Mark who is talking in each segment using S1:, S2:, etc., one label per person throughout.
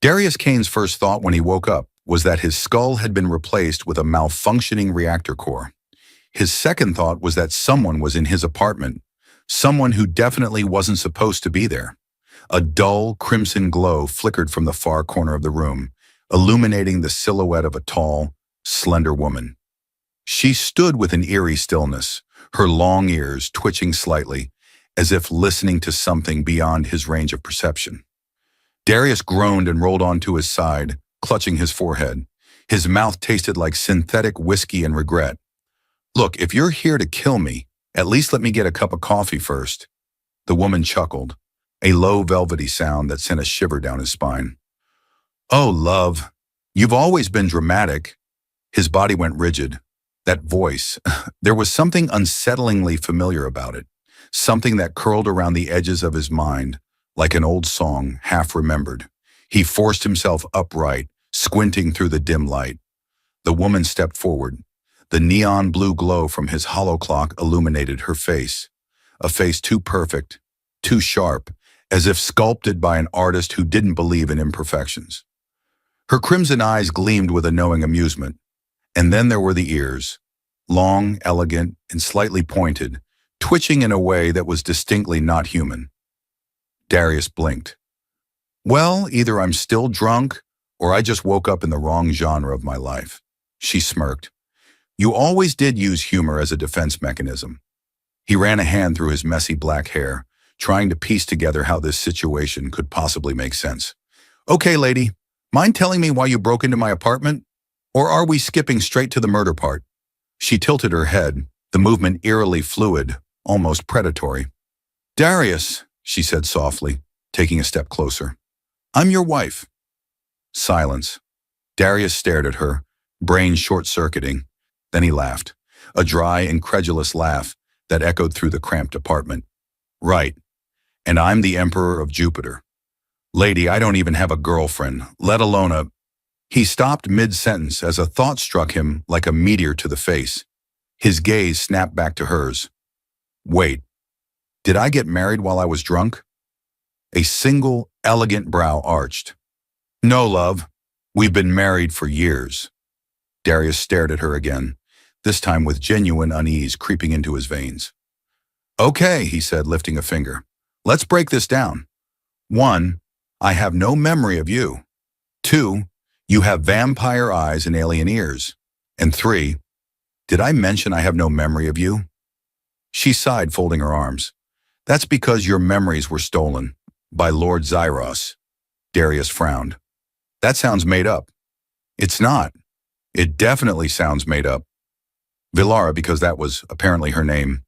S1: Darius Kane's first thought when he woke up was that his skull had been replaced with a malfunctioning reactor core. His second thought was that someone was in his apartment, someone who definitely wasn't supposed to be there. A dull, crimson glow flickered from the far corner of the room, illuminating the silhouette of a tall, slender woman. She stood with an eerie stillness, her long ears twitching slightly, as if listening to something beyond his range of perception. Darius groaned and rolled onto his side, clutching his forehead. His mouth tasted like synthetic whiskey and regret. "Look, if you're here to kill me, at least let me get a cup of coffee first." The woman chuckled, a low velvety sound that sent a shiver down his spine. "Oh, love, you've always been dramatic." His body went rigid. That voice, there was something unsettlingly familiar about it, something that curled around the edges of his mind, like an old song, half remembered. He forced himself upright, squinting through the dim light. The woman stepped forward. The neon blue glow from his hollow clock illuminated her face, a face too perfect, too sharp, as if sculpted by an artist who didn't believe in imperfections. Her crimson eyes gleamed with a knowing amusement. And then there were the ears, long, elegant, and slightly pointed, twitching in a way that was distinctly not human. Darius blinked. "Well, either I'm still drunk, or I just woke up in the wrong genre of my life." She smirked. "You always did use humor as a defense mechanism." He ran a hand through his messy black hair, trying to piece together how this situation could possibly make sense. "Okay, lady, mind telling me why you broke into my apartment? Or are we skipping straight to the murder part?" She tilted her head, the movement eerily fluid, almost predatory. "Darius," she said softly, taking a step closer. "I'm your wife." Silence. Darius stared at her, brain short-circuiting. Then he laughed, a dry, incredulous laugh that echoed through the cramped apartment. "Right. And I'm the Emperor of Jupiter. Lady, I don't even have a girlfriend, let alone a—" He stopped mid-sentence as a thought struck him like a meteor to the face. His gaze snapped back to hers. "Wait, did I get married while I was drunk?" A single, elegant brow arched. "No, love. We've been married for years." Darius stared at her again, this time with genuine unease creeping into his veins. "Okay," he said, lifting a finger. "Let's break this down. 1, I have no memory of you. 2, you have vampire eyes and alien ears. And 3, did I mention I have no memory of you?" She sighed, folding her arms. "That's because your memories were stolen by Lord Zyros." Darius frowned. "That sounds made up." "It's not. It definitely sounds made up." Vilara, because that was apparently her name,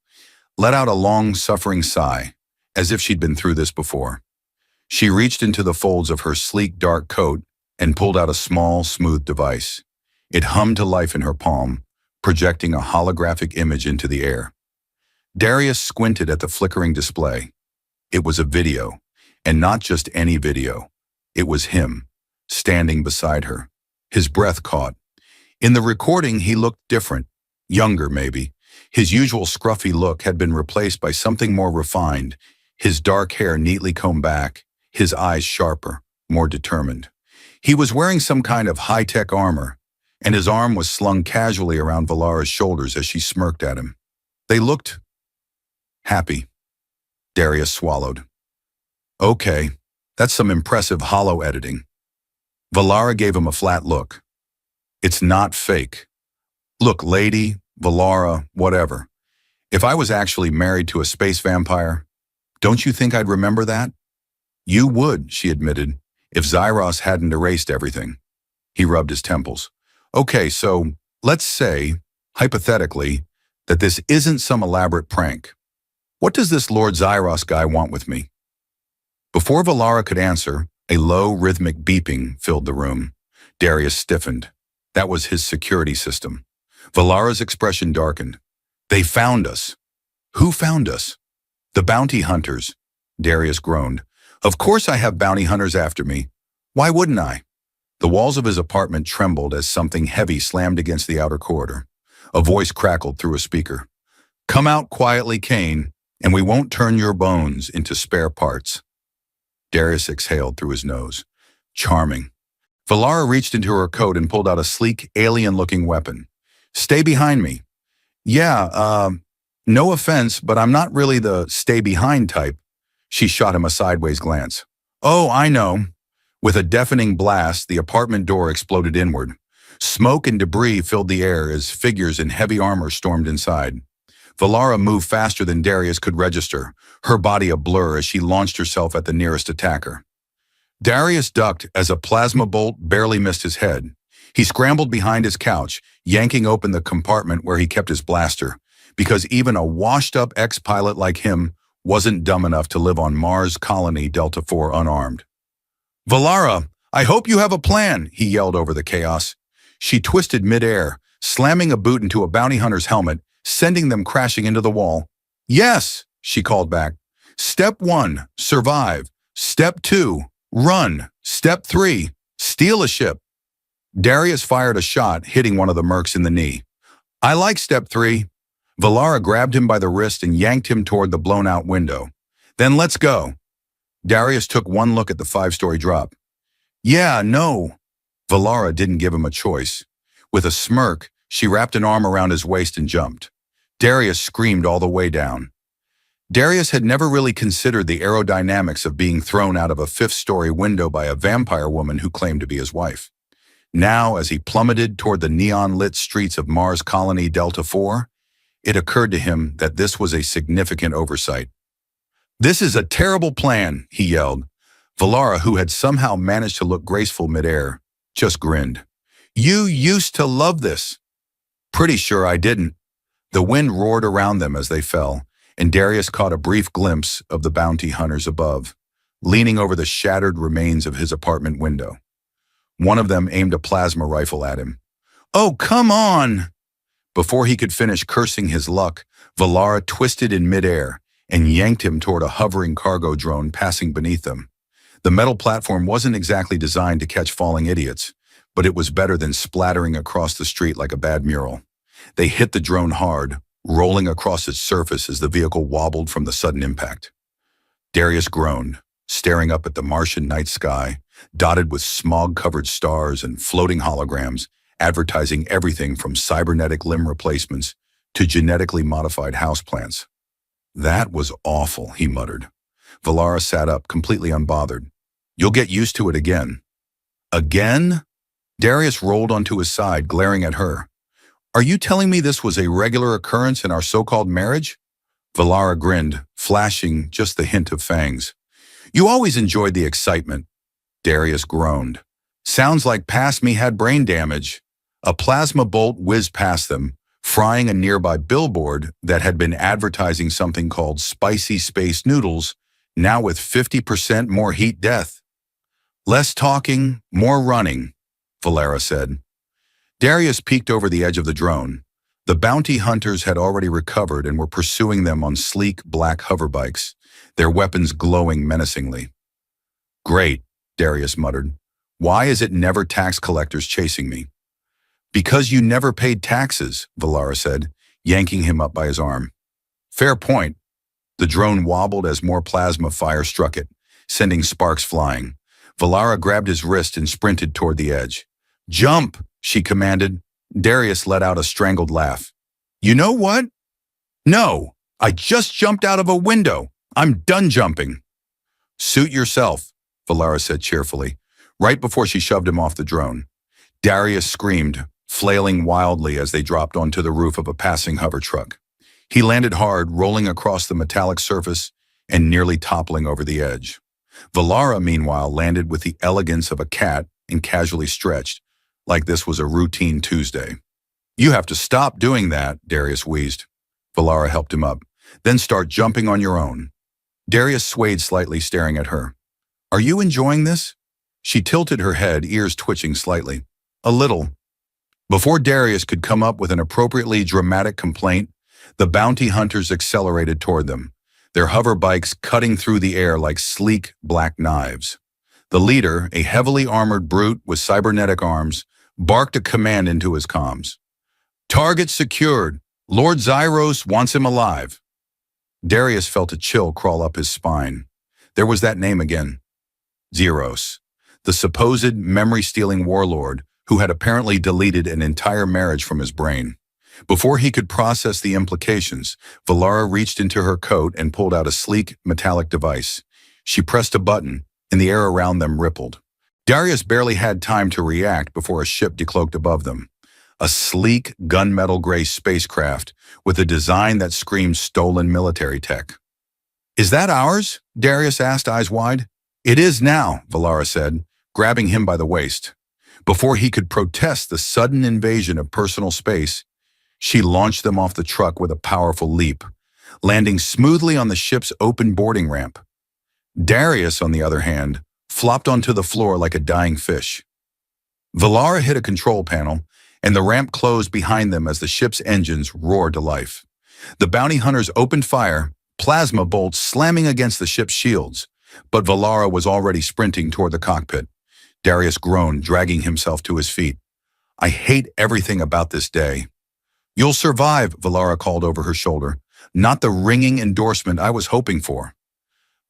S1: let out a long, suffering sigh, as if she'd been through this before. She reached into the folds of her sleek, dark coat and pulled out a small, smooth device. It hummed to life in her palm, projecting a holographic image into the air. Darius squinted at the flickering display. It was a video, and not just any video. It was him, standing beside her. His breath caught. In the recording, he looked different, younger maybe. His usual scruffy look had been replaced by something more refined, his dark hair neatly combed back, his eyes sharper, more determined. He was wearing some kind of high-tech armor, and his arm was slung casually around Valara's shoulders as she smirked at him. They looked happy. Darius swallowed. "Okay, that's some impressive holo editing." Valara gave him a flat look. "It's not fake. Look, lady, Valara, whatever. If I was actually married to a space vampire, don't you think I'd remember that?" "You would," she admitted, "if Zyros hadn't erased everything." He rubbed his temples. "Okay, so let's say, hypothetically, that this isn't some elaborate prank. What does this Lord Zyros guy want with me?" Before Valara could answer, a low, rhythmic beeping filled the room. Darius stiffened. That was his security system. Valara's expression darkened. "They found us." "Who found us?" "The bounty hunters." Darius groaned. "Of course I have bounty hunters after me. Why wouldn't I?" The walls of his apartment trembled as something heavy slammed against the outer corridor. A voice crackled through a speaker. "Come out quietly, Kane, and we won't turn your bones into spare parts." Darius exhaled through his nose. Charming. Valara reached into her coat and pulled out a sleek, alien-looking weapon. Stay behind me. Yeah, no offense, but I'm not really the stay-behind type. She shot him a sideways glance. Oh, I know. With a deafening blast, the apartment door exploded inward. Smoke and debris filled the air as figures in heavy armor stormed inside. Valara moved faster than Darius could register, her body a blur as she launched herself at the nearest attacker. Darius ducked as a plasma bolt barely missed his head. He scrambled behind his couch, yanking open the compartment where he kept his blaster, because even a washed-up ex-pilot like him wasn't dumb enough to live on Mars Colony Delta 4 unarmed. Valara, I hope you have a plan, he yelled over the chaos. She twisted mid-air, slamming a boot into a bounty hunter's helmet, sending them crashing into the wall. Yes, she called back. Step 1, survive. Step 2, run. Step 3, steal a ship. Darius fired a shot, hitting one of the mercs in the knee. I like step 3. Valara grabbed him by the wrist and yanked him toward the blown-out window. Then let's go. Darius took one look at the 5-story drop. Yeah, no. Valara didn't give him a choice. With a smirk, she wrapped an arm around his waist and jumped. Darius screamed all the way down. Darius had never really considered the aerodynamics of being thrown out of a 5th-story window by a vampire woman who claimed to be his wife. Now, as he plummeted toward the neon-lit streets of Mars Colony Delta 4, it occurred to him that this was a significant oversight. This is a terrible plan, he yelled. Valara, who had somehow managed to look graceful midair, just grinned. You used to love this. Pretty sure I didn't. The wind roared around them as they fell, and Darius caught a brief glimpse of the bounty hunters above, leaning over the shattered remains of his apartment window. One of them aimed a plasma rifle at him. Oh, come on! Before he could finish cursing his luck, Valara twisted in midair and yanked him toward a hovering cargo drone passing beneath them. The metal platform wasn't exactly designed to catch falling idiots, but it was better than splattering across the street like a bad mural. They hit the drone hard, rolling across its surface as the vehicle wobbled from the sudden impact. Darius groaned, staring up at the Martian night sky, dotted with smog-covered stars and floating holograms, advertising everything from cybernetic limb replacements to genetically modified houseplants. That was awful, he muttered. Valara sat up, completely unbothered. You'll get used to it again. Again? Darius rolled onto his side, glaring at her. Are you telling me this was a regular occurrence in our so-called marriage? Valara grinned, flashing just the hint of fangs. You always enjoyed the excitement. Darius groaned. Sounds like past me had brain damage. A plasma bolt whizzed past them, frying a nearby billboard that had been advertising something called spicy space noodles, now with 50% more heat death. Less talking, more running, Valara said. Darius peeked over the edge of the drone. The bounty hunters had already recovered and were pursuing them on sleek black hoverbikes, their weapons glowing menacingly. Great, Darius muttered. Why is it never tax collectors chasing me? Because you never paid taxes, Valara said, yanking him up by his arm. Fair point. The drone wobbled as more plasma fire struck it, sending sparks flying. Valara grabbed his wrist and sprinted toward the edge. Jump, she commanded. Darius let out a strangled laugh. You know what? No, I just jumped out of a window. I'm done jumping. Suit yourself, Valara said cheerfully, right before she shoved him off the drone. Darius screamed, flailing wildly as they dropped onto the roof of a passing hover truck. He landed hard, rolling across the metallic surface and nearly toppling over the edge. Valara, meanwhile, landed with the elegance of a cat and casually stretched, like this was a routine Tuesday. You have to stop doing that, Darius wheezed. Valara helped him up. Then start jumping on your own. Darius swayed slightly, staring at her. Are you enjoying this? She tilted her head, ears twitching slightly. A little. Before Darius could come up with an appropriately dramatic complaint, the bounty hunters accelerated toward them, their hover bikes cutting through the air like sleek black knives. The leader, a heavily armored brute with cybernetic arms, barked a command into his comms. Target secured. Lord Zyros wants him alive. Darius felt a chill crawl up his spine. There was that name again. Zeros. the supposed memory-stealing warlord who had apparently deleted an entire marriage from his brain. Before he could process the implications, Valara reached into her coat and pulled out a sleek, metallic device. She pressed a button, and the air around them rippled. Darius barely had time to react before a ship decloaked above them. A sleek, gunmetal gray spacecraft with a design that screamed stolen military tech. "Is that ours?" Darius asked, eyes wide. "It is now," Valara said, grabbing him by the waist. Before he could protest the sudden invasion of personal space, she launched them off the truck with a powerful leap, landing smoothly on the ship's open boarding ramp. Darius, on the other hand, flopped onto the floor like a dying fish. Valara hit a control panel, and the ramp closed behind them as the ship's engines roared to life. The bounty hunters opened fire, plasma bolts slamming against the ship's shields, but Valara was already sprinting toward the cockpit. Darius groaned, dragging himself to his feet. "I hate everything about this day." "You'll survive," Valara called over her shoulder, not the ringing endorsement I was hoping for.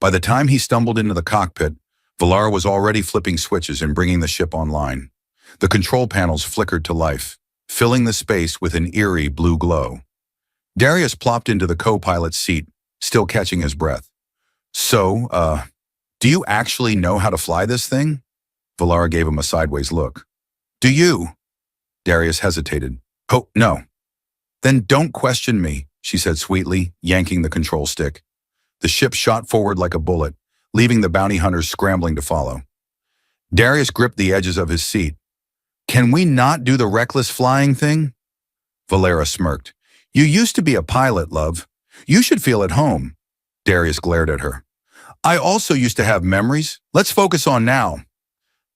S1: By the time he stumbled into the cockpit, Valara was already flipping switches and bringing the ship online. The control panels flickered to life, filling the space with an eerie blue glow. Darius plopped into the co-pilot's seat, still catching his breath. "So, do you actually know how to fly this thing?" Valara gave him a sideways look. "Do you?" Darius hesitated. "Oh, no." "Then don't question me," she said sweetly, yanking the control stick. The ship shot forward like a bullet, leaving the bounty hunters scrambling to follow. Darius gripped the edges of his seat. "Can we not do the reckless flying thing?" Valara smirked. "You used to be a pilot, love. You should feel at home." Darius glared at her. "I also used to have memories. Let's focus on now."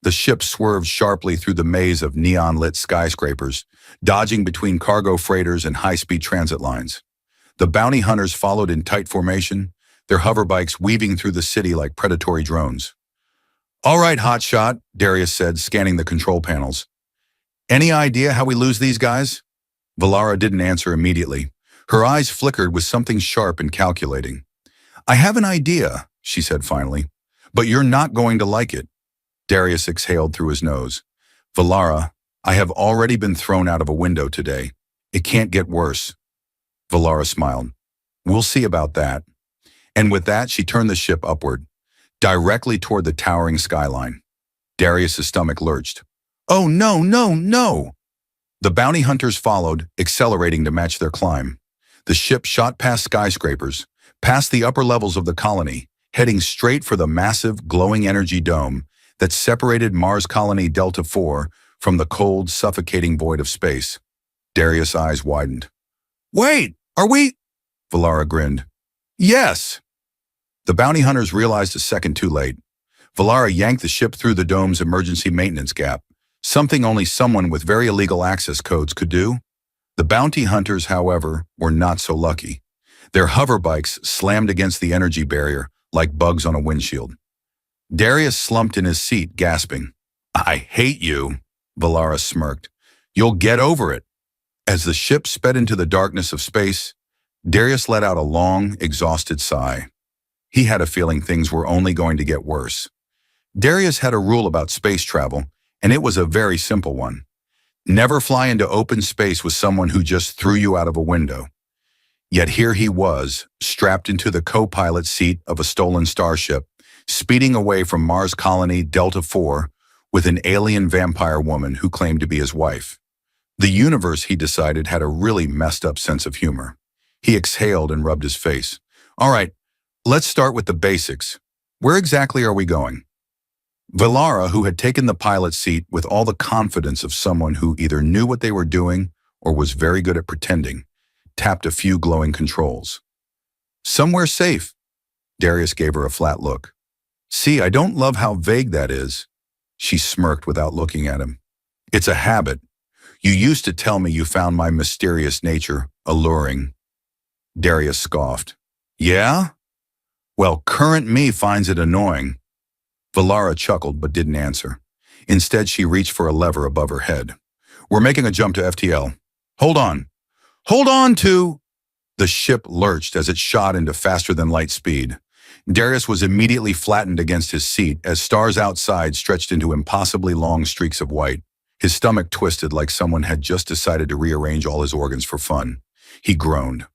S1: The ship swerved sharply through the maze of neon-lit skyscrapers, dodging between cargo freighters and high-speed transit lines. The bounty hunters followed in tight formation, their hoverbikes weaving through the city like predatory drones. "All right, hotshot," Darius said, scanning the control panels. "Any idea how we lose these guys?" Valara didn't answer immediately. Her eyes flickered with something sharp and calculating. "I have an idea," she said finally, "but you're not going to like it." Darius exhaled through his nose. "Valara, I have already been thrown out of a window today. It can't get worse." Valara smiled. "We'll see about that." And with that, she turned the ship upward, directly toward the towering skyline. Darius's stomach lurched. "Oh, no, no, no!" The bounty hunters followed, accelerating to match their climb. The ship shot past skyscrapers, past the upper levels of the colony, heading straight for the massive, glowing energy dome that separated Mars Colony Delta IV from the cold, suffocating void of space. Darius' eyes widened. "Wait, are we—" Valara grinned. "Yes!" The bounty hunters realized a second too late. Valara yanked the ship through the dome's emergency maintenance gap, something only someone with very illegal access codes could do. The bounty hunters, however, were not so lucky. Their hoverbikes slammed against the energy barrier like bugs on a windshield. Darius slumped in his seat, gasping. "I hate you," Valara smirked. "You'll get over it." As the ship sped into the darkness of space, Darius let out a long, exhausted sigh. He had a feeling things were only going to get worse. Darius had a rule about space travel, and it was a very simple one. Never fly into open space with someone who just threw you out of a window. Yet here he was, strapped into the co-pilot seat of a stolen starship, speeding away from Mars Colony Delta IV with an alien vampire woman who claimed to be his wife. The universe, he decided, had a really messed up sense of humor. He exhaled and rubbed his face. "All right, let's start with the basics. Where exactly are we going?" Valara, who had taken the pilot's seat with all the confidence of someone who either knew what they were doing or was very good at pretending, tapped a few glowing controls. "Somewhere safe." Darius gave her a flat look. "See, I don't love how vague that is." She smirked without looking at him. "It's a habit. You used to tell me you found my mysterious nature alluring." Darius scoffed. "Yeah? Well, current me finds it annoying." Valara chuckled but didn't answer. Instead, she reached for a lever above her head. "We're making a jump to FTL. Hold on. Hold on to—" The ship lurched as it shot into faster-than-light speed. Darius was immediately flattened against his seat as stars outside stretched into impossibly long streaks of white. His stomach twisted like someone had just decided to rearrange all his organs for fun. He groaned.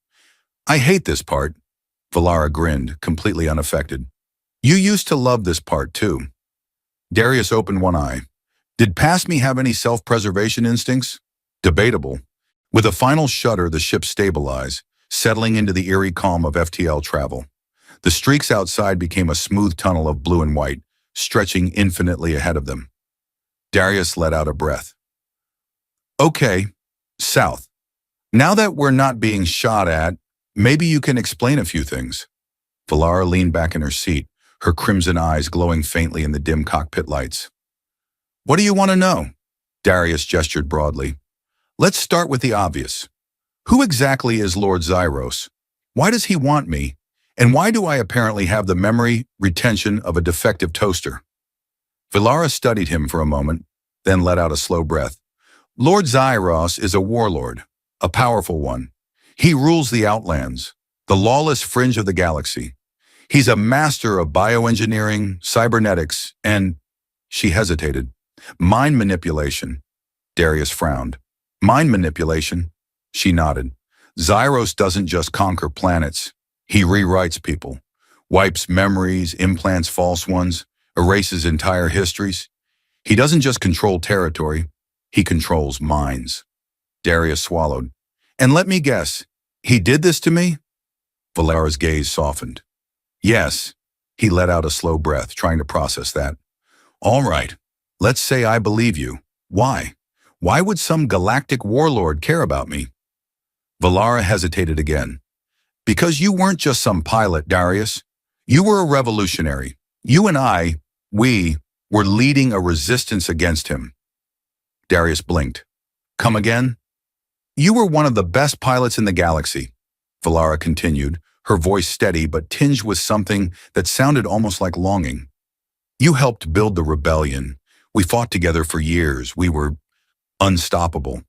S1: I hate this part. Valara grinned, completely unaffected. You used to love this part too. Darius opened one eye. Did past me have any self-preservation instincts? Debatable. With a final shudder, the ship stabilized, settling into the eerie calm of FTL travel. The streaks outside became a smooth tunnel of blue and white, stretching infinitely ahead of them. Darius let out a breath. Okay, south. Now that we're not being shot at, maybe you can explain a few things. Valara leaned back in her seat, her crimson eyes glowing faintly in the dim cockpit lights. What do you want to know? Darius gestured broadly. Let's start with the obvious. Who exactly is Lord Zyros? Why does he want me? And why do I apparently have the memory retention of a defective toaster? Valara studied him for a moment, then let out a slow breath. Lord Zyros is a warlord, a powerful one. He rules the Outlands, the lawless fringe of the galaxy. He's a master of bioengineering, cybernetics, and, she hesitated, mind manipulation. Darius frowned. Mind manipulation? She nodded. Zyros doesn't just conquer planets. He rewrites people, wipes memories, implants false ones, erases entire histories. He doesn't just control territory, he controls minds. Darius swallowed. And let me guess, he did this to me? Valara's gaze softened. Yes. He let out a slow breath, trying to process that. All right, let's say I believe you. Why? Why would some galactic warlord care about me? Valara hesitated again. Because you weren't just some pilot, Darius. You were a revolutionary. You and we were leading a resistance against him. Darius blinked. Come again? You were one of the best pilots in the galaxy, Valara continued, her voice steady but tinged with something that sounded almost like longing. You helped build the rebellion. We fought together for years. We were unstoppable.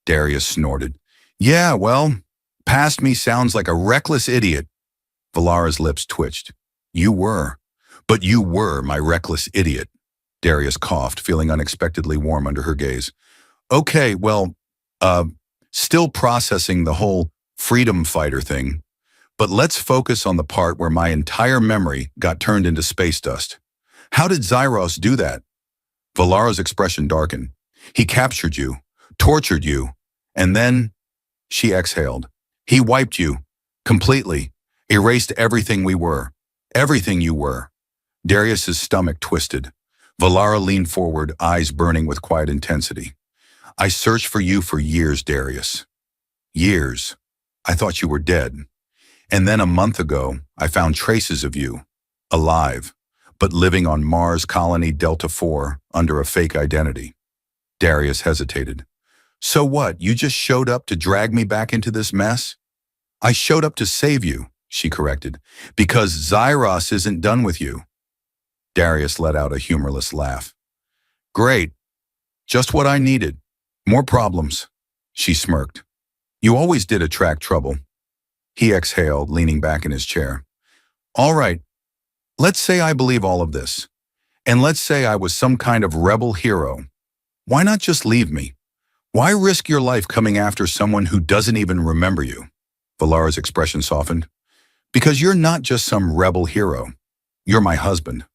S1: Darius snorted. Yeah, well, past me sounds like a reckless idiot. Valara's lips twitched. You were. But you were my reckless idiot. Darius coughed, feeling unexpectedly warm under her gaze. Okay, well, still processing the whole freedom fighter thing. But let's focus on the part where my entire memory got turned into space dust. How did Zyros do that? Valara's expression darkened. He captured you, tortured you, and then, she exhaled. He wiped you, completely, erased everything we were, everything you were. Darius's stomach twisted. Valara leaned forward, eyes burning with quiet intensity. I searched for you for years, Darius. Years. I thought you were dead. And then a month ago, I found traces of you, alive, but living on Mars Colony Delta 4 under a fake identity. Darius hesitated. So what, you just showed up to drag me back into this mess? I showed up to save you, she corrected, because Zyros isn't done with you. Darius let out a humorless laugh. Great. Just what I needed. More problems. She smirked. You always did attract trouble. He exhaled, leaning back in his chair. All right. Let's say I believe all of this. And let's say I was some kind of rebel hero. Why not just leave me? Why risk your life coming after someone who doesn't even remember you? Valara's expression softened. Because you're not just some rebel hero. You're my husband.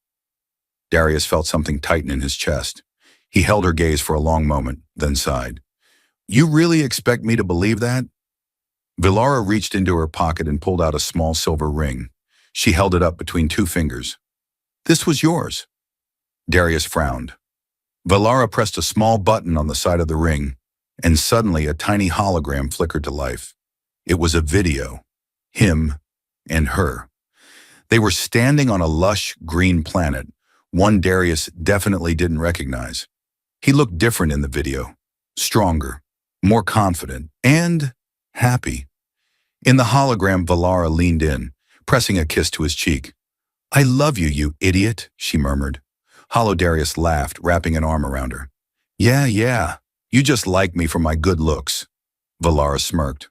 S1: Darius felt something tighten in his chest. He held her gaze for a long moment, then sighed. You really expect me to believe that? Valara reached into her pocket and pulled out a small silver ring. She held it up between two fingers. This was yours. Darius frowned. Valara pressed a small button on the side of the ring, and suddenly a tiny hologram flickered to life. It was a video. Him and her. They were standing on a lush green planet, one Darius definitely didn't recognize. He looked different in the video, stronger, more confident, and happy. In the hologram, Valara leaned in, pressing a kiss to his cheek. I love you, you idiot, she murmured. Hollow Darius laughed, wrapping an arm around her. Yeah, you just like me for my good looks. Valara smirked.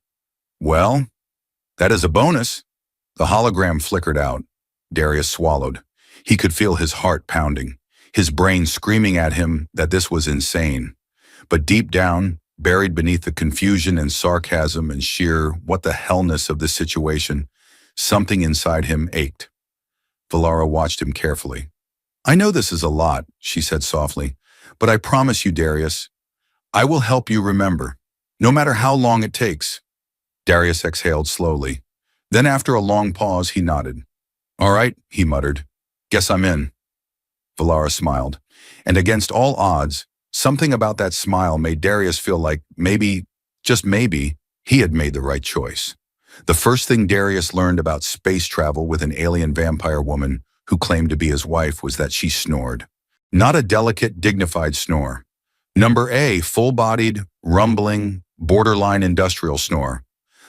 S1: Well, that is a bonus. The hologram flickered out. Darius swallowed. He could feel his heart pounding, his brain screaming at him that this was insane. But deep down, buried beneath the confusion and sarcasm and sheer what-the-hellness of this situation, something inside him ached. Valara watched him carefully. "I know this is a lot," she said softly, "but I promise you, Darius, I will help you remember, no matter how long it takes." Darius exhaled slowly. Then after a long pause, he nodded. "All right," he muttered. "Guess I'm in." Valara smiled, and against all odds, something about that smile made Darius feel like maybe, just maybe, he had made the right choice. The first thing Darius learned about space travel with an alien vampire woman who claimed to be his wife was that she snored. Not a delicate, dignified snore. Number A, full-bodied, rumbling, borderline industrial snore.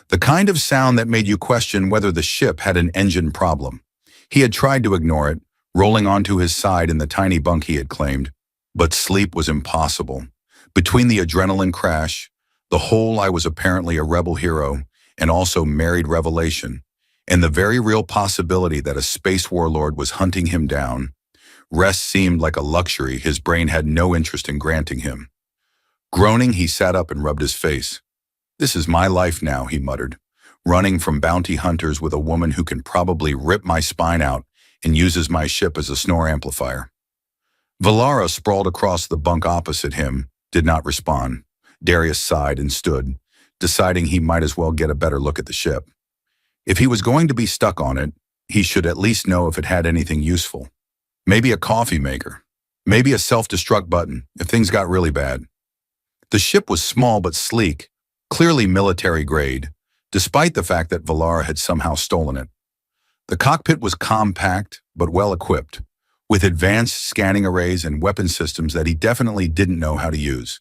S1: The kind of sound that made you question whether the ship had an engine problem. He had tried to ignore it, rolling onto his side in the tiny bunk he had claimed. But sleep was impossible. Between the adrenaline crash, the whole I was apparently a rebel hero, and also married revelation, and the very real possibility that a space warlord was hunting him down, rest seemed like a luxury his brain had no interest in granting him. Groaning, he sat up and rubbed his face. "This is my life now," he muttered, "running from bounty hunters with a woman who can probably rip my spine out and uses my ship as a snore amplifier." Valara, sprawled across the bunk opposite him, did not respond. Darius sighed and stood, deciding he might as well get a better look at the ship. If he was going to be stuck on it, he should at least know if it had anything useful. Maybe a coffee maker. Maybe a self-destruct button, if things got really bad. The ship was small but sleek, clearly military grade, despite the fact that Valara had somehow stolen it. The cockpit was compact but well-equipped, with advanced scanning arrays and weapon systems that he definitely didn't know how to use.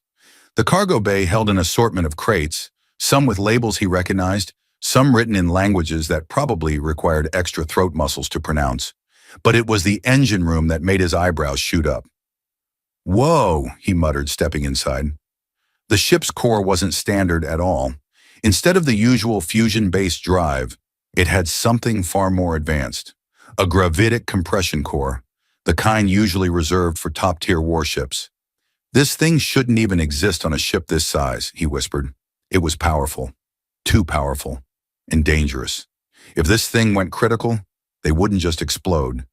S1: The cargo bay held an assortment of crates, some with labels he recognized, some written in languages that probably required extra throat muscles to pronounce. But it was the engine room that made his eyebrows shoot up. "Whoa," he muttered, stepping inside. The ship's core wasn't standard at all. Instead of the usual fusion-based drive, it had something far more advanced. A gravitic compression core, the kind usually reserved for top-tier warships. "This thing shouldn't even exist on a ship this size," he whispered. It was powerful. Too powerful. And dangerous. If this thing went critical, they wouldn't just explode.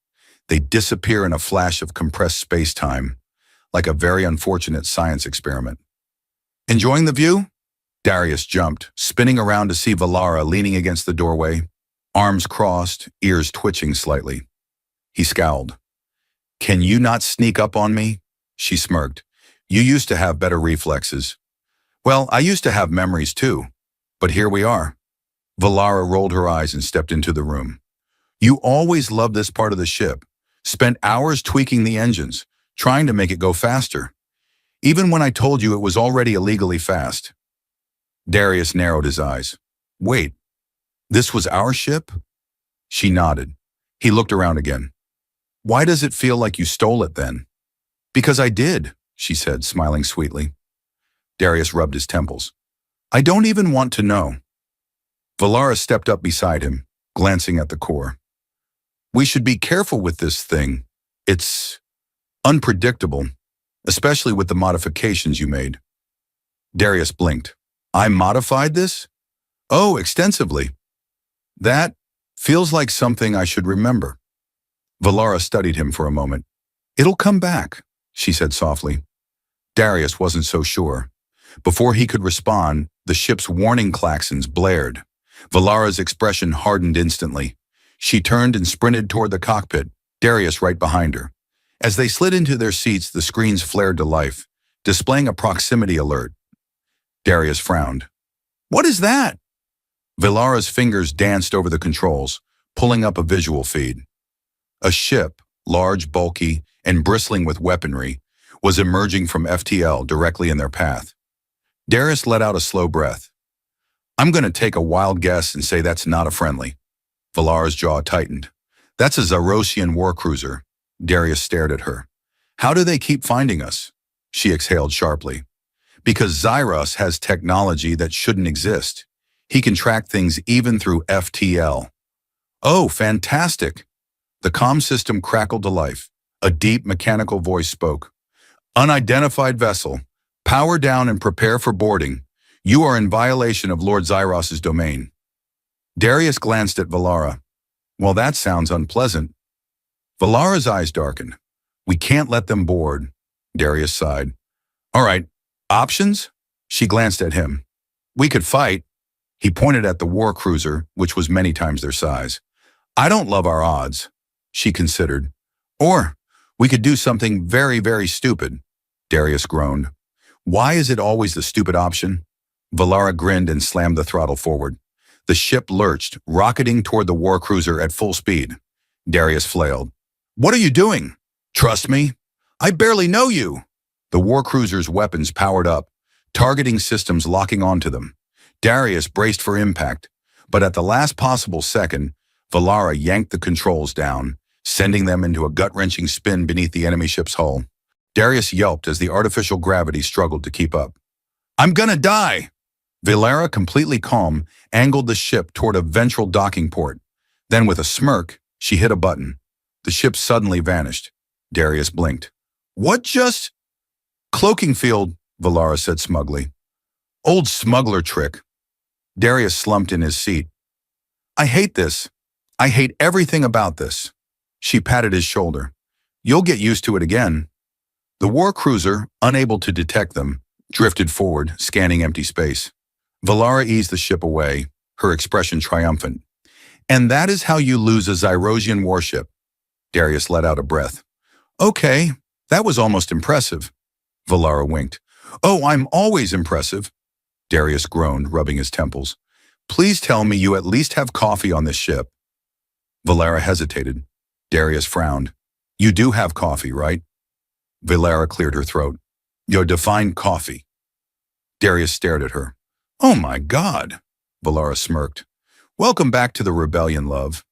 S1: They'd disappear in a flash of compressed space-time, like a very unfortunate science experiment. "Enjoying the view?" Darius jumped, spinning around to see Valara leaning against the doorway, arms crossed, ears twitching slightly. He scowled. "Can you not sneak up on me?" She smirked. "You used to have better reflexes." "Well, I used to have memories too, but here we are." Valara rolled her eyes and stepped into the room. "You always loved this part of the ship, spent hours tweaking the engines, trying to make it go faster. Even when I told you it was already illegally fast." Darius narrowed his eyes. "Wait, this was our ship?" She nodded. He looked around again. "Why does it feel like you stole it then?" "Because I did," she said, smiling sweetly. Darius rubbed his temples. "I don't even want to know." Valara stepped up beside him, glancing at the core. "We should be careful with this thing. It's unpredictable, especially with the modifications you made." Darius blinked. "I modified this?" "Oh, extensively." "That feels like something I should remember." Valara studied him for a moment. "It'll come back," she said softly. Darius wasn't so sure. Before he could respond, the ship's warning klaxons blared. Valara's expression hardened instantly. She turned and sprinted toward the cockpit, Darius right behind her. As they slid into their seats, the screens flared to life, displaying a proximity alert. Darius frowned. "What is that?" Valara's fingers danced over the controls, pulling up a visual feed. A ship, large, bulky, and bristling with weaponry, was emerging from FTL directly in their path. Darius let out a slow breath. "I'm going to take a wild guess and say that's not a friendly." Valara's jaw tightened. "That's a Zarosian warcruiser." Darius stared at her. "How do they keep finding us?" She exhaled sharply. "Because Zyros has technology that shouldn't exist. He can track things even through FTL." "Oh, fantastic." The comm system crackled to life. A deep mechanical voice spoke. Unidentified vessel. Power down and prepare for boarding. You are in violation of Lord Zyros's domain. Darius glanced at Valara. Well, that sounds unpleasant. Valara's eyes darkened. We can't let them board. Darius sighed. All right, options? She glanced at him. We could fight. He pointed at the war cruiser, which was many times their size. I don't love our odds, she considered. Or we could do something very, very stupid. Darius groaned. Why is it always the stupid option? Valara grinned and slammed the throttle forward. The ship lurched, rocketing toward the war cruiser at full speed. Darius flailed. What are you doing? Trust me. I barely know you. The war cruiser's weapons powered up, targeting systems locking onto them. Darius braced for impact, but at the last possible second, Valara yanked the controls down, sending them into a gut-wrenching spin beneath the enemy ship's hull. Darius yelped as the artificial gravity struggled to keep up. I'm gonna die! Valara, completely calm, angled the ship toward a ventral docking port. Then with a smirk, she hit a button. The ship suddenly vanished. Darius blinked. What just? Cloaking field, Valara said smugly. Old smuggler trick. Darius slumped in his seat. I hate this. I hate everything about this. She patted his shoulder. You'll get used to it again. The war cruiser, unable to detect them, drifted forward, scanning empty space. Valara eased the ship away, her expression triumphant. And that is how you lose a Zyrosian warship. Darius let out a breath. Okay, that was almost impressive. Valara winked. Oh, I'm always impressive. Darius groaned, rubbing his temples. Please tell me you at least have coffee on this ship. Valara hesitated. Darius frowned. You do have coffee, right? Valara cleared her throat. You define coffee. Darius stared at her. Oh my God, Valara smirked. Welcome back to the rebellion, love.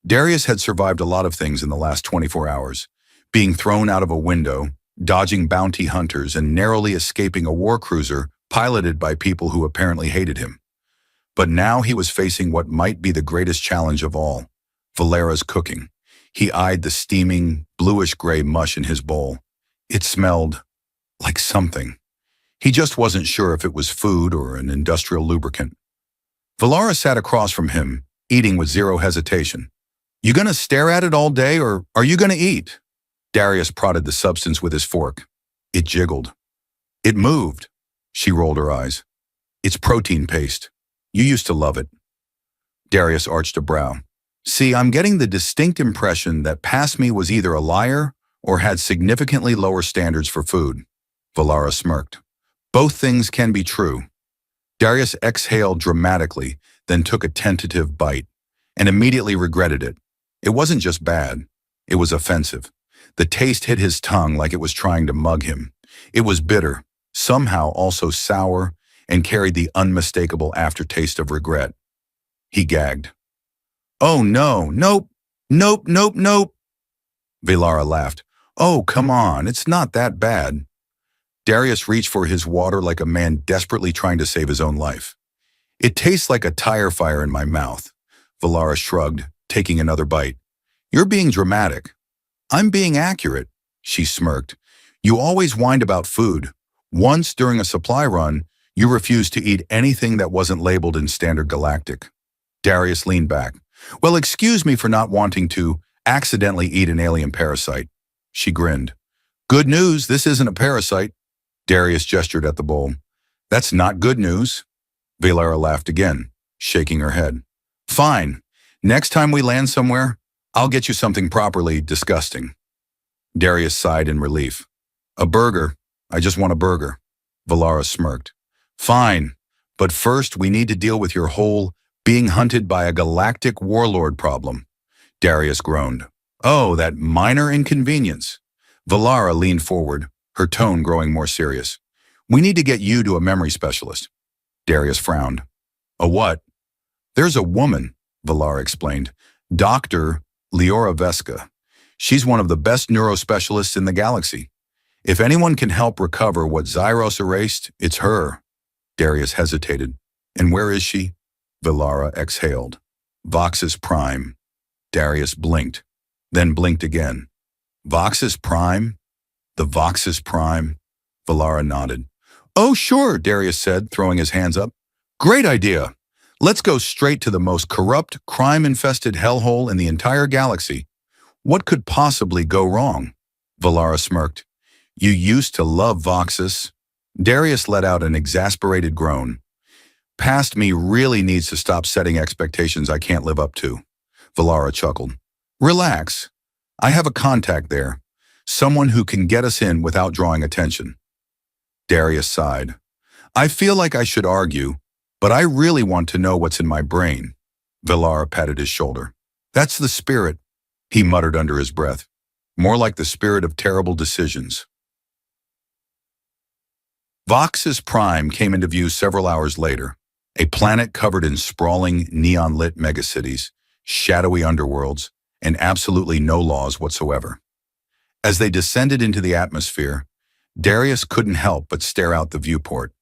S1: Darius had survived a lot of things in the last 24 hours. Being thrown out of a window, dodging bounty hunters, and narrowly escaping a war cruiser piloted by people who apparently hated him. But now he was facing what might be the greatest challenge of all, Valara's cooking. He eyed the steaming, bluish-gray mush in his bowl. It smelled like something. He just wasn't sure if it was food or an industrial lubricant. Valara sat across from him, eating with zero hesitation. You gonna stare at it all day, or are you gonna eat? Darius prodded the substance with his fork. It jiggled. It moved. She rolled her eyes. It's protein paste. You used to love it. Darius arched a brow. See, I'm getting the distinct impression that past me was either a liar or had significantly lower standards for food. Valara smirked. Both things can be true. Darius exhaled dramatically, then took a tentative bite, and immediately regretted it. It wasn't just bad. It was offensive. The taste hit his tongue like it was trying to mug him. It was bitter, somehow also sour, and carried the unmistakable aftertaste of regret. He gagged. Oh no, nope, nope, nope, nope. Valara laughed. Oh, come on, it's not that bad. Darius reached for his water like a man desperately trying to save his own life. It tastes like a tire fire in my mouth. Valara shrugged, taking another bite. You're being dramatic. I'm being accurate, she smirked. You always whined about food. Once, during a supply run, you refused to eat anything that wasn't labeled in standard Galactic. Darius leaned back. Well, excuse me for not wanting to accidentally eat an alien parasite. She grinned. Good news, this isn't a parasite. Darius gestured at the bowl. That's not good news. Valara laughed again, shaking her head. Fine. Next time we land somewhere, I'll get you something properly disgusting. Darius sighed in relief. A burger. I just want a burger. Valara smirked. Fine, but first we need to deal with your whole being hunted by a galactic warlord problem. Darius groaned. Oh, that minor inconvenience. Valara leaned forward, her tone growing more serious. We need to get you to a memory specialist. Darius frowned. A what? There's a woman, Valara explained. Dr. Leora Vesca. She's one of the best neurospecialists in the galaxy. If anyone can help recover what Zyros erased, it's her. Darius hesitated. And where is she? Valara exhaled. Voxus Prime. Darius blinked. then blinked again. Voxus Prime? The Voxus Prime? Valara nodded. Oh, sure, Darius said, throwing his hands up. Great idea. Let's go straight to the most corrupt, crime-infested hellhole in the entire galaxy. What could possibly go wrong? Valara smirked. You used to love Voxus. Darius let out an exasperated groan. Past me really needs to stop setting expectations I can't live up to. Valara chuckled. Relax. I have a contact there. Someone who can get us in without drawing attention. Darius sighed. I feel like I should argue, but I really want to know what's in my brain. Valara patted his shoulder. That's the spirit, he muttered under his breath. More like the spirit of terrible decisions. Voxus Prime came into view several hours later, a planet covered in sprawling, neon-lit megacities, shadowy underworlds, and absolutely no laws whatsoever. As they descended into the atmosphere, Darius couldn't help but stare out the viewport.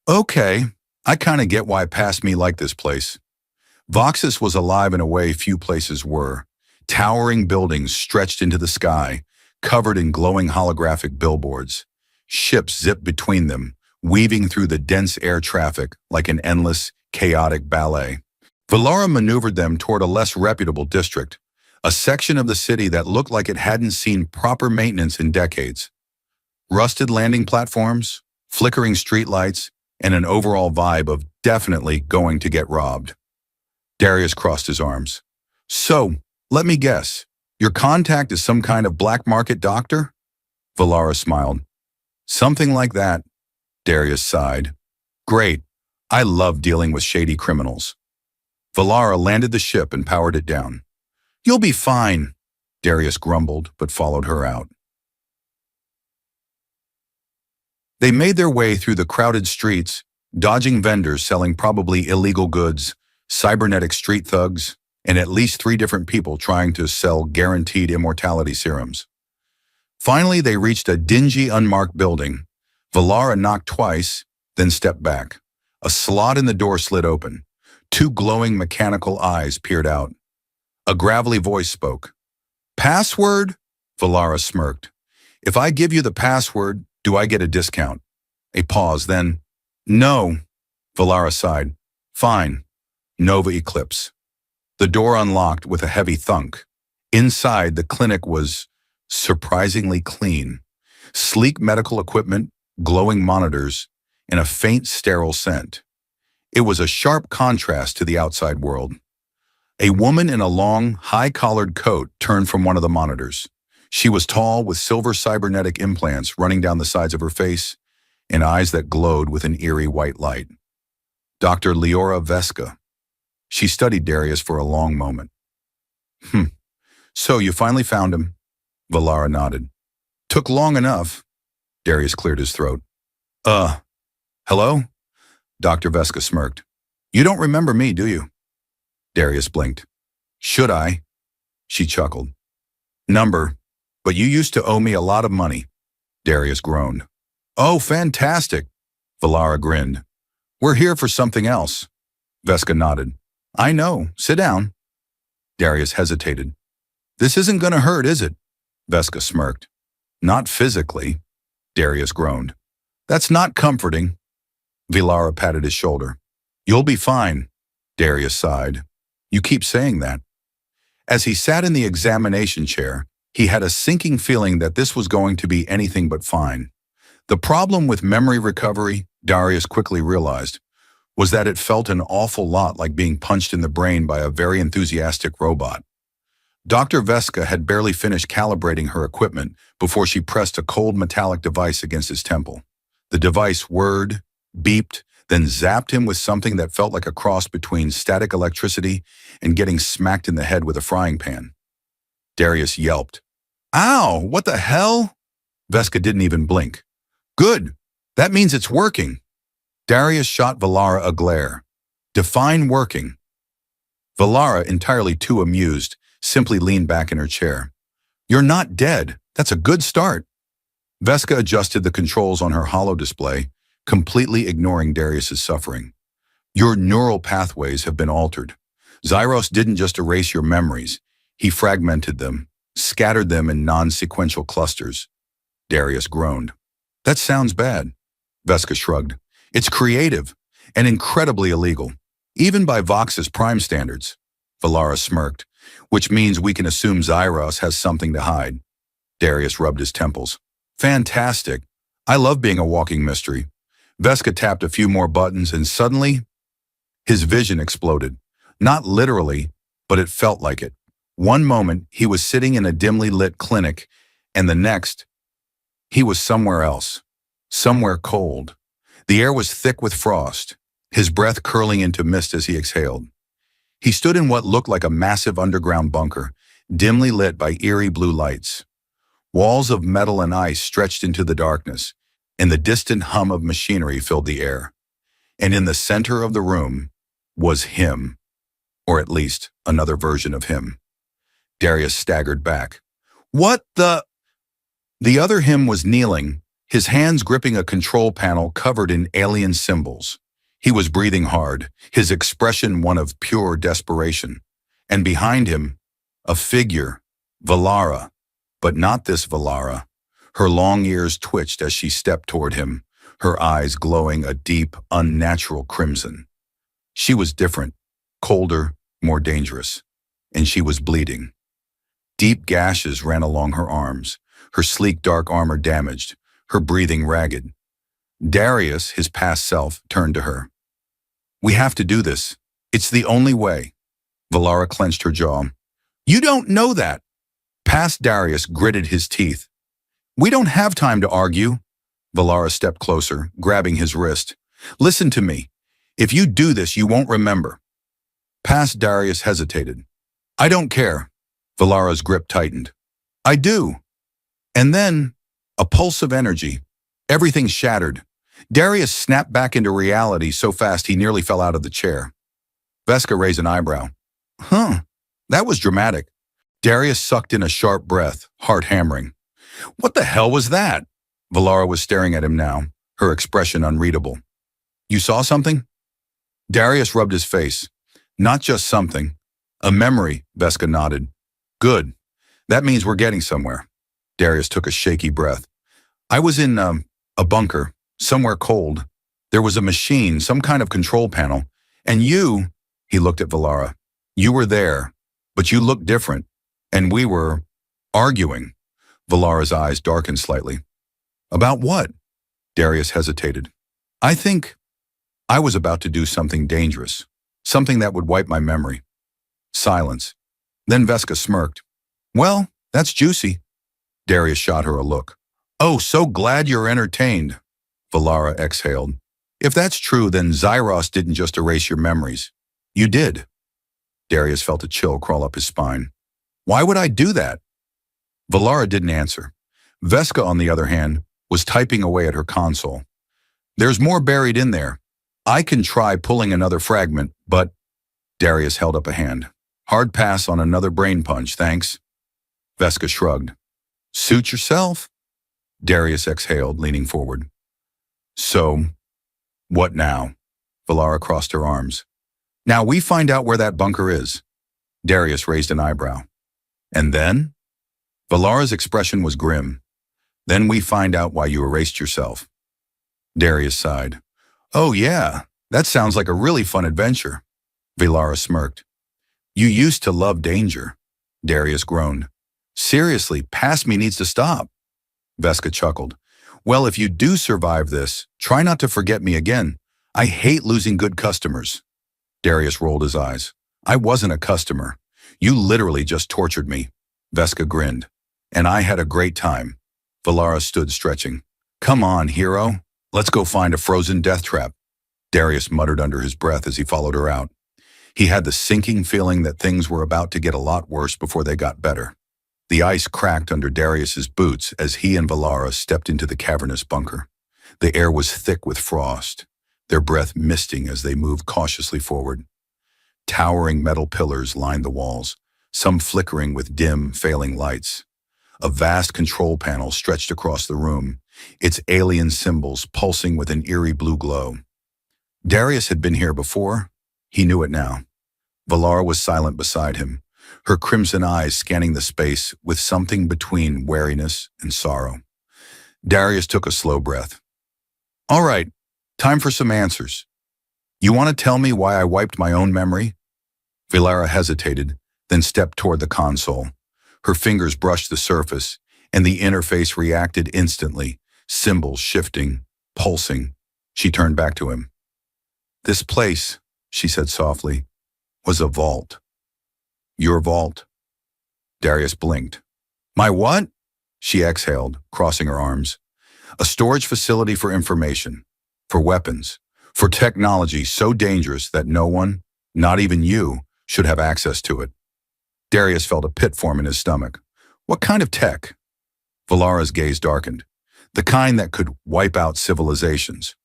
S1: Okay, I kinda get why past me liked this place. Voxus was alive in a way few places were. Towering buildings stretched into the sky, covered in glowing holographic billboards. Ships zipped between them, weaving through the dense air traffic like an endless, chaotic ballet. Valara maneuvered them toward a less reputable district, a section of the city that looked like it hadn't seen proper maintenance in decades. Rusted landing platforms, flickering streetlights, and an overall vibe of definitely going to get robbed. Darius crossed his arms. So, let me guess, your contact is some kind of black market doctor? Valara smiled. Something like that, Darius sighed. Great, I love dealing with shady criminals. Valara landed the ship and powered it down. You'll be fine, Darius grumbled, but followed her out. They made their way through the crowded streets, dodging vendors selling probably illegal goods, cybernetic street thugs, and at least 3 different people trying to sell guaranteed immortality serums. Finally, they reached a dingy, unmarked building. Valara knocked twice, then stepped back. A slot in the door slid open. 2 glowing mechanical eyes peered out. A gravelly voice spoke. Password? Valara smirked. If I give you the password, do I get a discount? A pause, then, no. Valara sighed. Fine. Nova Eclipse. The door unlocked with a heavy thunk. Inside, the clinic was surprisingly clean. Sleek medical equipment, glowing monitors, and a faint sterile scent. It was a sharp contrast to the outside world. A woman in a long, high-collared coat turned from one of the monitors. She was tall, with silver cybernetic implants running down the sides of her face, and eyes that glowed with an eerie white light. Dr. Leora Vesca. She studied Darius for a long moment. So you finally found him? Valara nodded. Took long enough. Darius cleared his throat. Hello? Dr. Vesca smirked. You don't remember me, do you? Darius blinked. Should I? She chuckled. Number, but you used to owe me a lot of money. Darius groaned. Oh, fantastic. Valara grinned. We're here for something else. Vesca nodded. I know. Sit down. Darius hesitated. This isn't going to hurt, is it? Vesca smirked. Not physically. Darius groaned. That's not comforting. Valara patted his shoulder. You'll be fine. Darius sighed. You keep saying that. As he sat in the examination chair, he had a sinking feeling that this was going to be anything but fine. The problem with memory recovery, Darius quickly realized, was that it felt an awful lot like being punched in the brain by a very enthusiastic robot. Dr. Vesca had barely finished calibrating her equipment before she pressed a cold metallic device against his temple. The device whirred, beeped, then zapped him with something that felt like a cross between static electricity and getting smacked in the head with a frying pan. Darius yelped. Ow, what the hell? Vesca didn't even blink. Good, that means it's working. Darius shot Valara a glare. Define working. Valara, entirely too amused, simply leaned back in her chair. You're not dead. That's a good start. Vesca adjusted the controls on her holo display, completely ignoring Darius's suffering. Your neural pathways have been altered. Zyros didn't just erase your memories, he fragmented them, scattered them in non-sequential clusters. Darius groaned. That sounds bad. Veska shrugged. It's creative and incredibly illegal, even by Vox's prime standards. Valara smirked, which means we can assume Zyros has something to hide. Darius rubbed his temples. Fantastic. I love being a walking mystery. Veska tapped a few more buttons and suddenly, his vision exploded. Not literally, but it felt like it. One moment, he was sitting in a dimly lit clinic, and the next, he was somewhere else. Somewhere cold. The air was thick with frost, his breath curling into mist as he exhaled. He stood in what looked like a massive underground bunker, dimly lit by eerie blue lights. Walls of metal and ice stretched into the darkness, and the distant hum of machinery filled the air. And in the center of the room was him, or at least another version of him. Darius staggered back. What the? The other him was kneeling, his hands gripping a control panel covered in alien symbols. He was breathing hard, his expression one of pure desperation. And behind him, a figure, Valara, but not this Valara. Her long ears twitched as she stepped toward him, her eyes glowing a deep, unnatural crimson. She was different, colder, more dangerous, and she was bleeding. Deep gashes ran along her arms, her sleek dark armor damaged, her breathing ragged. Darius, his past self, turned to her. We have to do this. It's the only way. Valara clenched her jaw. You don't know that. Past Darius gritted his teeth. We don't have time to argue. Valara stepped closer, grabbing his wrist. Listen to me. If you do this, you won't remember. Past Darius hesitated. I don't care. Valara's grip tightened. I do. And then, a pulse of energy. Everything shattered. Darius snapped back into reality so fast he nearly fell out of the chair. Veska raised an eyebrow. That was dramatic. Darius sucked in a sharp breath, heart hammering. What the hell was that? Valara was staring at him now, her expression unreadable. You saw something? Darius rubbed his face. Not just something. A memory, Veska nodded. Good. That means we're getting somewhere. Darius took a shaky breath. I was in a bunker, somewhere cold. There was a machine, some kind of control panel. And you, he looked at Valara, you were there, but you looked different. And we were arguing. Valara's eyes darkened slightly. About what? Darius hesitated. I think I was about to do something dangerous, something that would wipe my memory. Silence. Then Veska smirked. Well, that's juicy. Darius shot her a look. Oh, so glad you're entertained. Valara exhaled. If that's true, then Zyros didn't just erase your memories. You did. Darius felt a chill crawl up his spine. Why would I do that? Valara didn't answer. Veska, on the other hand, was typing away at her console. There's more buried in there. I can try pulling another fragment, but... Darius held up a hand. Hard pass on another brain punch, thanks. Veska shrugged. Suit yourself. Darius exhaled, leaning forward. So, what now? Valara crossed her arms. Now we find out where that bunker is. Darius raised an eyebrow. And then? Valara's expression was grim. Then we find out why you erased yourself. Darius sighed. Oh yeah, that sounds like a really fun adventure. Valara smirked. You used to love danger. Darius groaned. Seriously, past me needs to stop. Veska chuckled. Well, if you do survive this, try not to forget me again. I hate losing good customers. Darius rolled his eyes. I wasn't a customer. You literally just tortured me. Veska grinned. And I had a great time. Valara stood stretching. Come on, hero. Let's go find a frozen death trap. Darius muttered under his breath as he followed her out. He had the sinking feeling that things were about to get a lot worse before they got better. The ice cracked under Darius's boots as he and Valara stepped into the cavernous bunker. The air was thick with frost, their breath misting as they moved cautiously forward. Towering metal pillars lined the walls, some flickering with dim, failing lights. A vast control panel stretched across the room, its alien symbols pulsing with an eerie blue glow. Darius had been here before. He knew it now. Valara was silent beside him, her crimson eyes scanning the space with something between wariness and sorrow. Darius took a slow breath. All right, time for some answers. You want to tell me why I wiped my own memory? Valara hesitated, then stepped toward the console. Her fingers brushed the surface, and the interface reacted instantly, symbols shifting, pulsing. She turned back to him. This place, she said softly, was a vault. Your vault. Darius blinked. My what? She exhaled, crossing her arms. A storage facility for information, for weapons, for technology so dangerous that no one, not even you, should have access to it. Darius felt a pit form in his stomach. What kind of tech? Valara's gaze darkened. The kind that could wipe out civilizations.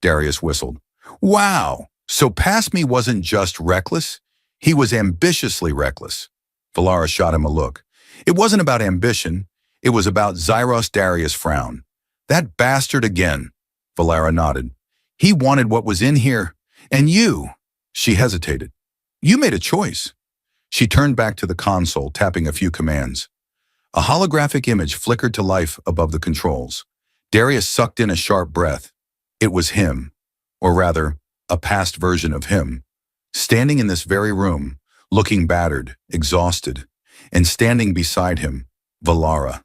S1: Darius whistled. Wow! So Past Me wasn't just reckless, he was ambitiously reckless. Valara shot him a look. It wasn't about ambition, it was about Zyros. Darius frowned. That bastard again. Valara nodded. He wanted what was in here, and you. She hesitated. You made a choice. She turned back to the console, tapping a few commands. A holographic image flickered to life above the controls. Darius sucked in a sharp breath. It was him, or rather, a past version of him, standing in this very room, looking battered, exhausted, and standing beside him, Valara.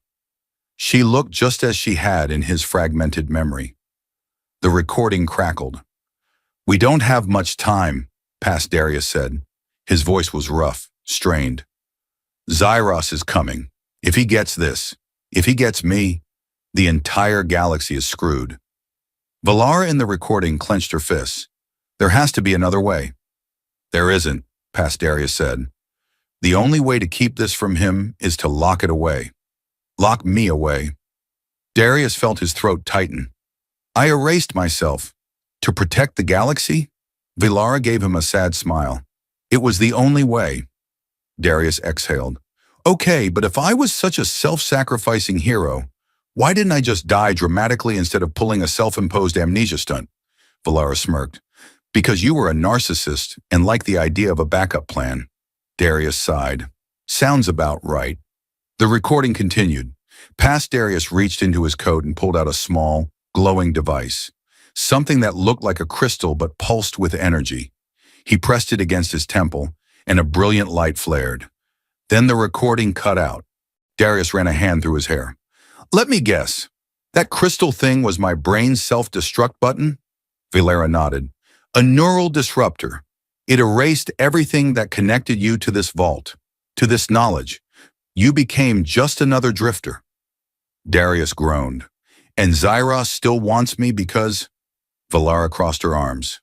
S1: She looked just as she had in his fragmented memory. The recording crackled. We don't have much time, Past Darius said. His voice was rough, strained. Zyros is coming. If he gets this, if he gets me, the entire galaxy is screwed. Valara in the recording clenched her fists. There has to be another way. There isn't, Past Darius said. The only way to keep this from him is to lock it away. Lock me away. Darius felt his throat tighten. I erased myself. To protect the galaxy? Valara gave him a sad smile. It was the only way. Darius exhaled. Okay, but if I was such a self-sacrificing hero, why didn't I just die dramatically instead of pulling a self-imposed amnesia stunt? Valara smirked. Because you were a narcissist and liked the idea of a backup plan. Darius sighed. Sounds about right. The recording continued. Past Darius reached into his coat and pulled out a small, glowing device. Something that looked like a crystal but pulsed with energy. He pressed it against his temple, and a brilliant light flared. Then the recording cut out. Darius ran a hand through his hair. Let me guess. That crystal thing was my brain's self-destruct button? Valara nodded. A neural disruptor. It erased everything that connected you to this vault, to this knowledge. You became just another drifter. Darius groaned. And Zyros still wants me because... Valara crossed her arms.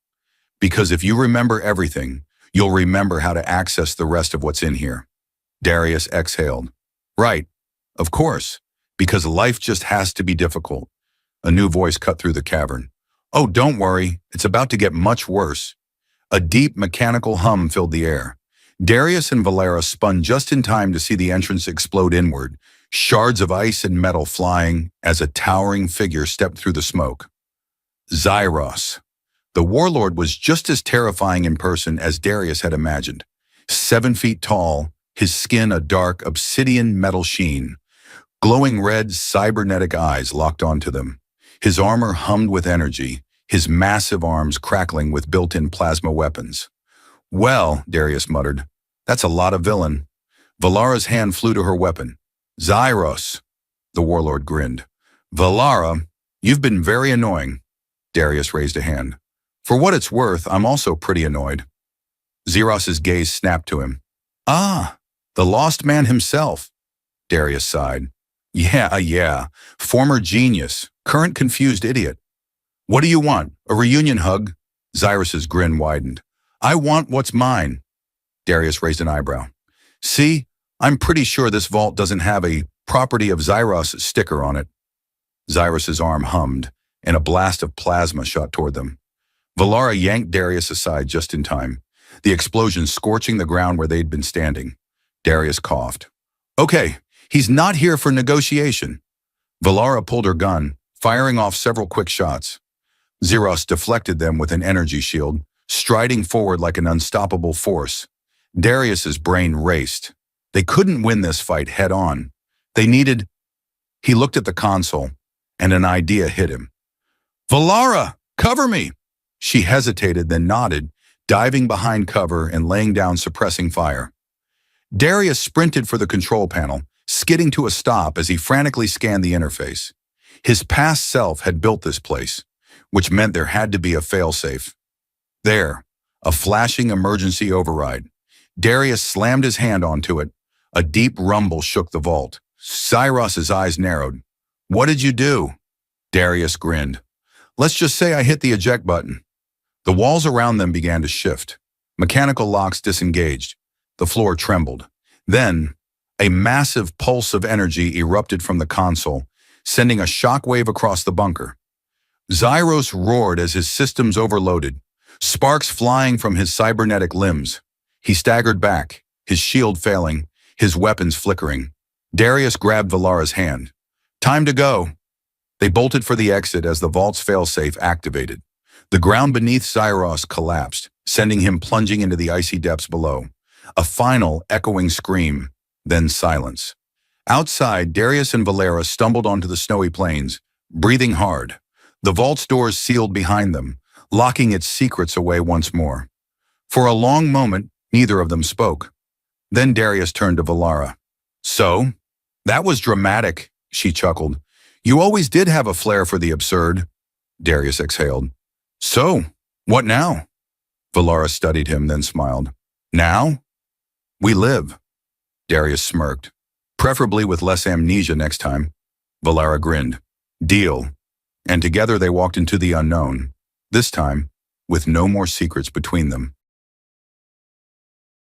S1: Because if you remember everything, you'll remember how to access the rest of what's in here. Darius exhaled. Right, of course, because life just has to be difficult. A new voice cut through the cavern. Oh, don't worry, it's about to get much worse. A deep mechanical hum filled the air. Darius and Valara spun just in time to see the entrance explode inward, shards of ice and metal flying as a towering figure stepped through the smoke. Zyros. The warlord was just as terrifying in person as Darius had imagined. 7 feet tall, his skin a dark obsidian metal sheen. Glowing red, cybernetic eyes locked onto them. His armor hummed with energy, his massive arms crackling with built-in plasma weapons. Well, Darius muttered, that's a lot of villain. Valara's hand flew to her weapon. Zyros. The warlord grinned. Valara, you've been very annoying. Darius raised a hand. For what it's worth, I'm also pretty annoyed. Zyros's gaze snapped to him. Ah, the lost man himself. Darius sighed. Yeah. Former genius, current confused idiot. What do you want? A reunion hug? Zyros's grin widened. I want what's mine. Darius raised an eyebrow. See, I'm pretty sure this vault doesn't have a property of Zyros sticker on it. Zyros's arm hummed, and a blast of plasma shot toward them. Valara yanked Darius aside just in time, the explosion scorching the ground where they'd been standing. Darius coughed. Okay, he's not here for negotiation. Valara pulled her gun, firing off several quick shots. Zyros deflected them with an energy shield, striding forward like an unstoppable force. Darius's brain raced. They couldn't win this fight head-on. They needed... He looked at the console, and an idea hit him. "Valara, cover me!" She hesitated, then nodded, diving behind cover and laying down suppressing fire. Darius sprinted for the control panel, skidding to a stop as he frantically scanned the interface. His past self had built this place, which meant there had to be a failsafe. There, a flashing emergency override. Darius slammed his hand onto it. A deep rumble shook the vault. Cyrus's eyes narrowed. "What did you do?" Darius grinned. "Let's just say I hit the eject button." The walls around them began to shift. Mechanical locks disengaged. The floor trembled. Then, a massive pulse of energy erupted from the console, sending a shockwave across the bunker. Zyros roared as his systems overloaded, sparks flying from his cybernetic limbs. He staggered back, his shield failing, his weapons flickering. Darius grabbed Valara's hand. "Time to go." They bolted for the exit as the vault's failsafe activated. The ground beneath Zyros collapsed, sending him plunging into the icy depths below. A final, echoing scream, then silence. Outside, Darius and Valara stumbled onto the snowy plains, breathing hard. The vault's doors sealed behind them, locking its secrets away once more. For a long moment, neither of them spoke. Then Darius turned to Valara. "So? That was dramatic," she chuckled. "You always did have a flair for the absurd." Darius exhaled. "So, what now?" Valara studied him, then smiled. "Now? We live." Darius smirked. "Preferably with less amnesia next time." Valara grinned. "Deal." And together they walked into the unknown, this time with no more secrets between them.